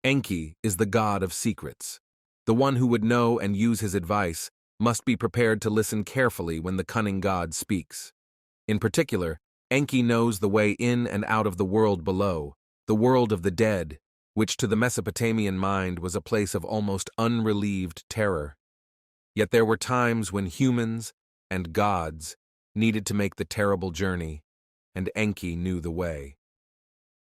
Enki is the god of secrets. The one who would know and use his advice must be prepared to listen carefully when the cunning god speaks. In particular, Enki knows the way in and out of the world below, the world of the dead, which to the Mesopotamian mind was a place of almost unrelieved terror. Yet there were times when humans and gods needed to make the terrible journey, and Enki knew the way.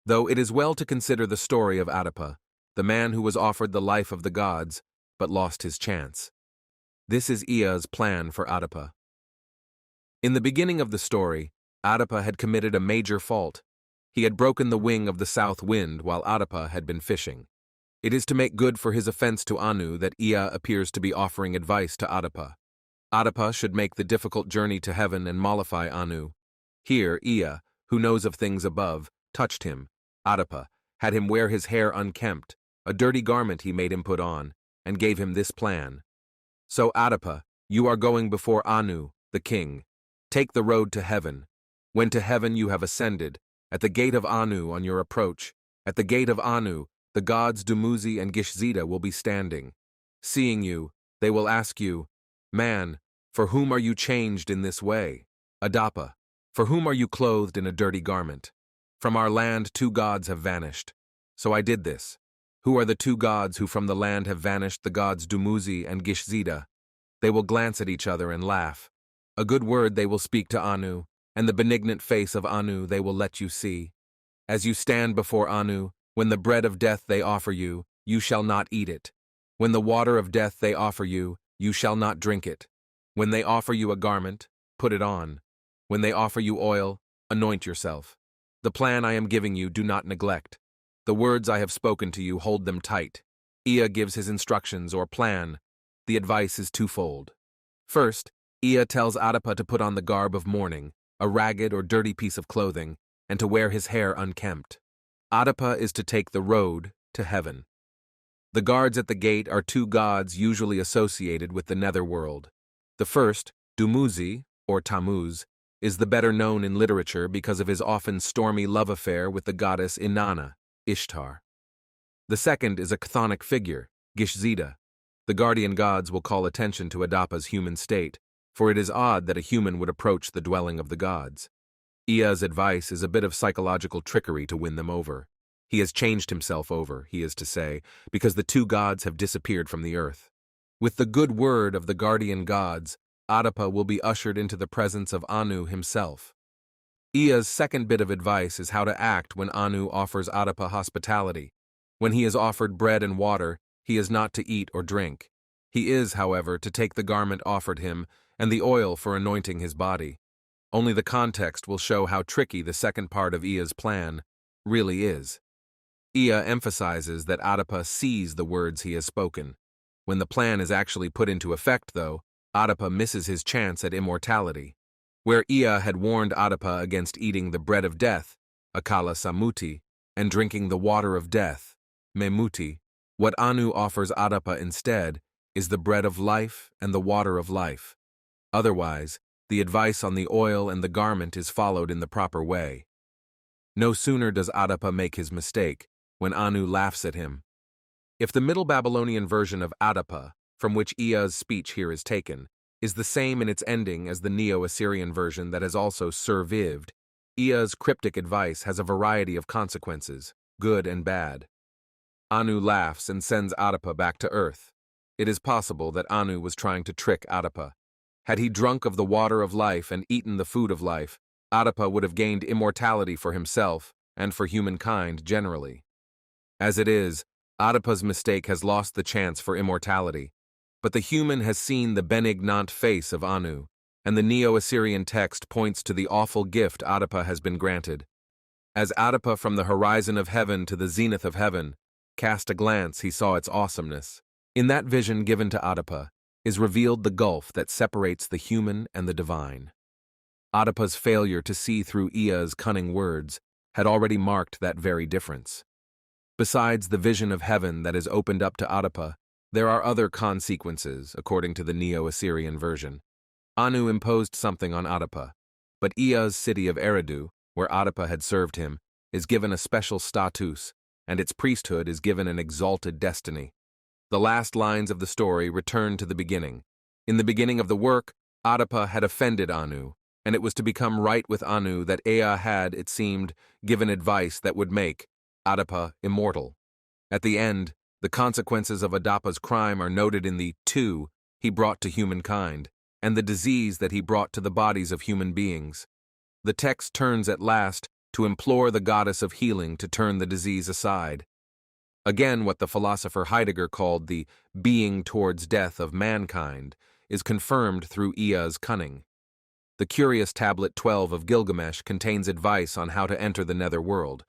Though it is well to consider the story of Adapa, the man who was offered the life of the gods, but lost his chance. This is Ea's plan for Adapa. In the beginning of the story, Adapa had committed a major fault. He had broken the wing of the south wind while Adapa had been fishing. It is to make good for his offense to Anu that Ea appears to be offering advice to Adapa. Adapa should make the difficult journey to heaven and mollify Anu. Here, Ea, who knows of things above, touched him. Adapa had him wear his hair unkempt, a dirty garment he made him put on, and gave him this plan. So Adapa, you are going before Anu, the king. Take the road to heaven. When to heaven you have ascended, at the gate of Anu on your approach, at the gate of Anu, the gods Dumuzi and Gishzida will be standing. Seeing you, they will ask you, Man, for whom are you changed in this way? Adapa, for whom are you clothed in a dirty garment? From our land 2 gods have vanished. So I did this. Who are the 2 gods who from the land have vanished? The gods Dumuzi and Gishzida. They will glance at each other and laugh. A good word they will speak to Anu, and the benignant face of Anu they will let you see. As you stand before Anu, when the bread of death they offer you, you shall not eat it. When the water of death they offer you, you shall not drink it. When they offer you a garment, put it on. When they offer you oil, anoint yourself. The plan I am giving you do not neglect. The words I have spoken to you, hold them tight. Ea gives his instructions or plan. The advice is twofold. First, Ea tells Adapa to put on the garb of mourning, a ragged or dirty piece of clothing, and to wear his hair unkempt. Adapa is to take the road to heaven. The guards at the gate are 2 gods usually associated with the netherworld. The first, Dumuzi, or Tammuz, is the better known in literature because of his often stormy love affair with the goddess Inanna, Ishtar. The second is a chthonic figure, Gishzida. The guardian gods will call attention to Adapa's human state, for it is odd that a human would approach the dwelling of the gods. Ea's advice is a bit of psychological trickery to win them over. He has changed himself over, he is to say, because the 2 gods have disappeared from the earth. With the good word of the guardian gods, Adapa will be ushered into the presence of Anu himself. Ea's second bit of advice is how to act when Anu offers Adapa hospitality. When he is offered bread and water, he is not to eat or drink. He is, however, to take the garment offered him and the oil for anointing his body. Only the context will show how tricky the second part of Ea's plan really is. Ea emphasizes that Adapa sees the words he has spoken. When the plan is actually put into effect, though, Adapa misses his chance at immortality. Where Ea had warned Adapa against eating the bread of death, Akala Samuti, and drinking the water of death, Memuti, what Anu offers Adapa instead is the bread of life and the water of life. Otherwise, the advice on the oil and the garment is followed in the proper way. No sooner does Adapa make his mistake, when Anu laughs at him. If the Middle Babylonian version of Adapa, from which Ea's speech here is taken, is the same in its ending as the Neo-Assyrian version that has also survived, Ea's cryptic advice has a variety of consequences, good and bad. Anu laughs and sends Adapa back to earth. It is possible that Anu was trying to trick Adapa. Had he drunk of the water of life and eaten the food of life, Adapa would have gained immortality for himself and for humankind generally. As it is, Adapa's mistake has lost the chance for immortality, but the human has seen the benignant face of Anu, and the Neo-Assyrian text points to the awful gift Adapa has been granted. As Adapa from the horizon of heaven to the zenith of heaven cast a glance, he saw its awesomeness. In that vision given to Adapa is revealed the gulf that separates the human and the divine. Adapa's failure to see through Ea's cunning words had already marked that very difference. Besides the vision of heaven that is opened up to Adapa, there are other consequences, according to the Neo-Assyrian version. Anu imposed something on Adapa, but Ea's city of Eridu, where Adapa had served him, is given a special status, and its priesthood is given an exalted destiny. The last lines of the story return to the beginning. In the beginning of the work, Adapa had offended Anu, and it was to become right with Anu that Ea had, it seemed, given advice that would make Adapa immortal. At the end, the consequences of Adapa's crime are noted in the two he brought to humankind, and the disease that he brought to the bodies of human beings. The text turns at last to implore the goddess of healing to turn the disease aside. Again, what the philosopher Heidegger called the being towards death of mankind is confirmed through Ea's cunning. The curious tablet 12 of Gilgamesh contains advice on how to enter the netherworld,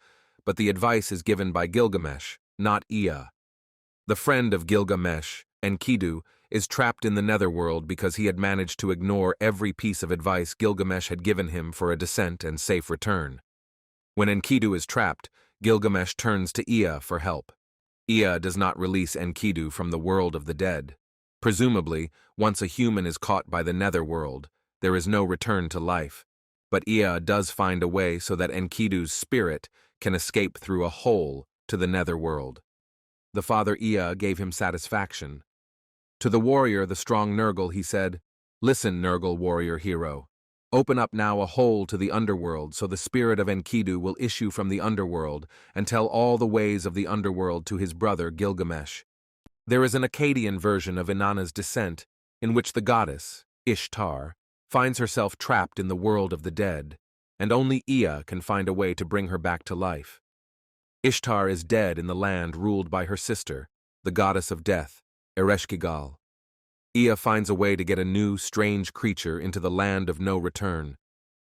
but the advice is given by Gilgamesh, not Ea. The friend of Gilgamesh, Enkidu, is trapped in the netherworld because he had managed to ignore every piece of advice Gilgamesh had given him for a descent and safe return. When Enkidu is trapped, Gilgamesh turns to Ea for help. Ea does not release Enkidu from the world of the dead. Presumably, once a human is caught by the netherworld, there is no return to life. But Ea does find a way so that Enkidu's spirit can escape through a hole to the netherworld. The father Ea gave him satisfaction. To the warrior, the strong Nurgle, he said, "Listen, Nurgle warrior hero. Open up now a hole to the underworld so the spirit of Enkidu will issue from the underworld and tell all the ways of the underworld to his brother Gilgamesh." There is an Akkadian version of Inanna's descent in which the goddess, Ishtar, finds herself trapped in the world of the dead, and only Ea can find a way to bring her back to life. Ishtar is dead in the land ruled by her sister, the goddess of death, Ereshkigal. Ea finds a way to get a new, strange creature into the land of no return.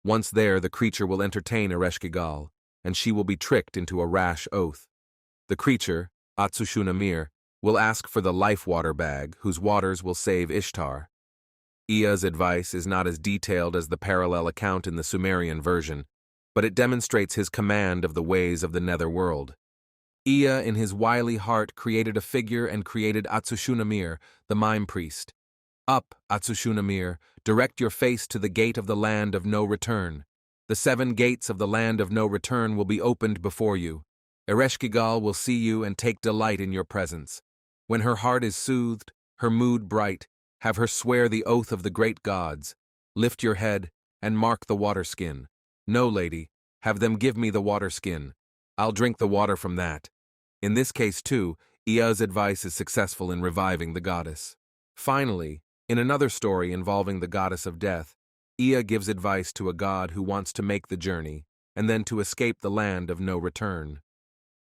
Once there, the creature will entertain Ereshkigal, and she will be tricked into a rash oath. The creature, Atsushunamir, will ask for the life water bag, whose waters will save Ishtar. Ea's advice is not as detailed as the parallel account in the Sumerian version, but it demonstrates his command of the ways of the netherworld. Ea, in his wily heart, created a figure and created Atsushunamir, the mime priest. "Up, Atsushunamir, direct your face to the gate of the land of no return. The 7 gates of the land of no return will be opened before you. Ereshkigal will see you and take delight in your presence. When her heart is soothed, her mood bright, have her swear the oath of the great gods. Lift your head and mark the water skin. No, lady, have them give me the water skin. I'll drink the water from that." In this case, too, Ea's advice is successful in reviving the goddess. Finally, in another story involving the goddess of death, Ea gives advice to a god who wants to make the journey and then to escape the land of no return.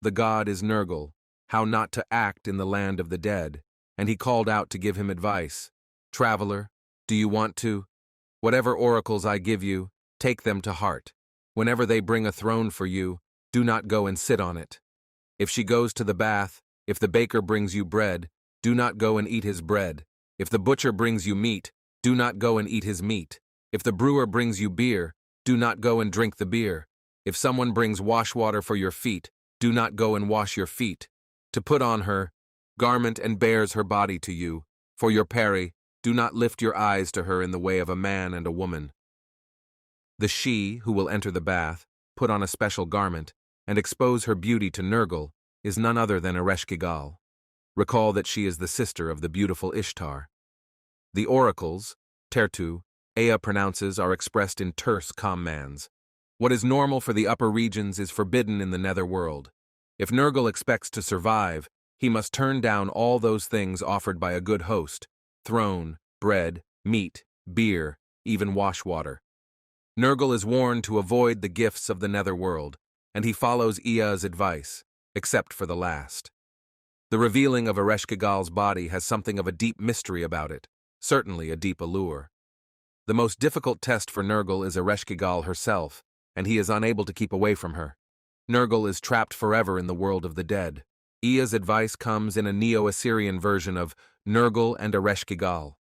The god is Nurgle, how not to act in the land of the dead, and he called out to give him advice. "Traveler, do you want to? Whatever oracles I give you, take them to heart. Whenever they bring a throne for you, do not go and sit on it. If she goes to the bath, if the baker brings you bread, do not go and eat his bread. If the butcher brings you meat, do not go and eat his meat. If the brewer brings you beer, do not go and drink the beer. If someone brings wash water for your feet, do not go and wash your feet. To put on her garment and bears her body to you. For your parry, do not lift your eyes to her in the way of a man and a woman." The she, who will enter the bath, put on a special garment, and expose her beauty to Nurgle, is none other than Ereshkigal. Recall that she is the sister of the beautiful Ishtar. The oracles, tertu, Ea pronounces are expressed in terse commands. What is normal for the upper regions is forbidden in the netherworld. If Nurgle expects to survive, he must turn down all those things offered by a good host: throne, bread, meat, beer, even wash water. Nurgle is warned to avoid the gifts of the netherworld, and he follows Ea's advice, except for the last. The revealing of Ereshkigal's body has something of a deep mystery about it, certainly a deep allure. The most difficult test for Nurgle is Ereshkigal herself, and he is unable to keep away from her. Nurgle is trapped forever in the world of the dead. Ea's advice comes in a Neo-Assyrian version of Nergal and Ereshkigal.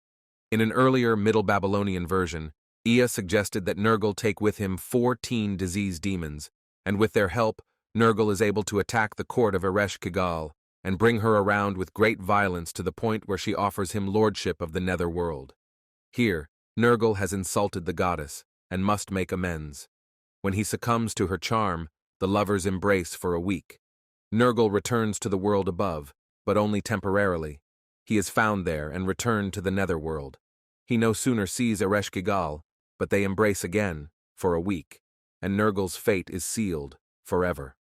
In an earlier Middle Babylonian version, Ea suggested that Nurgle take with him 14 disease demons, and with their help, Nurgle is able to attack the court of Ereshkigal and bring her around with great violence to the point where she offers him lordship of the netherworld. Here, Nurgle has insulted the goddess and must make amends. When he succumbs to her charm, the lovers embrace for a week. Nurgle returns to the world above, but only temporarily. He is found there and returned to the netherworld. He no sooner sees Ereshkigal, but they embrace again, for a week, and Nurgle's fate is sealed forever.